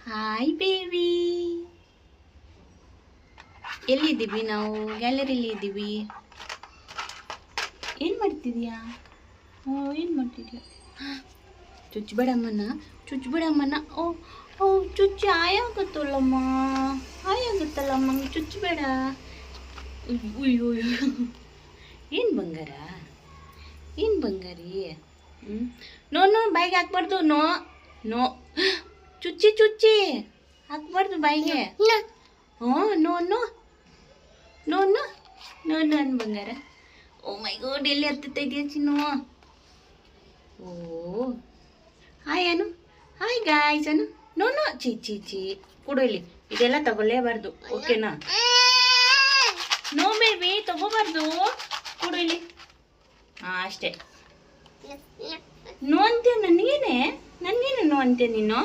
Hi baby. ಎಲ್ಲಿದ್ದೀವಿ ನಾವು? ಗ್ಯಾಲರಿಲಿ ಇದ್ದೀವಿ. ಏನು ಮಾಡ್ತಿದ್ಯಾ? ಏನು ಮಾಡ್ತಿದ್ಯಾ? ಚುಚ್ಚಬೇಡಮ್ಮನ. ಓ ಓ ಚುಚ್ಚಿ ಆಯಾಗುತ್ತಲ್ಲಮ್ಮ, ಆಯಾಗುತ್ತಲ್ಲಮ್ಮ, ಚುಚ್ಚಬೇಡ. ಅಯ್ಯೋ ಏನು ಬಂಗಾರ, ಏನು ಬಂಗಾರಿ? ನೋ ನೋ ಬಾಯಿಗೆ ಹಾಕ್ಬಾರ್ದು. ನೋ ನೋ ಚುಚ್ಚಿ ಹಾಕ್ಬಾರ್ದು ಬಾಯಿಗೆ. ಹ್ಞೂ no no no no no no ಬಂಗಾರ. ಓ ಮೈ ಗಾಡ್, ಎಲ್ಲಿ ಹತ್ತುತ್ತಾ ಇದೆಯಾ Chinnu? Oh hi Anu, hi guys Anu. No no ಚಿ ಕೊಡು ಇಲ್ಲಿ. ಇದೆಲ್ಲ ತಗೊಳ್ಳೇಬಾರ್ದು, ಓಕೆನಾ? ನೋ ಬೇಬಿ, ತಗೋಬಾರ್ದು. ಕೊಡು ಇಲ್ಲಿ. ಹಾಂ ಅಷ್ಟೇ. ನೋ ಅಂತೀಯ ನನಗೇನೆ ನೋ ಅಂತೀಯ ನೀನು?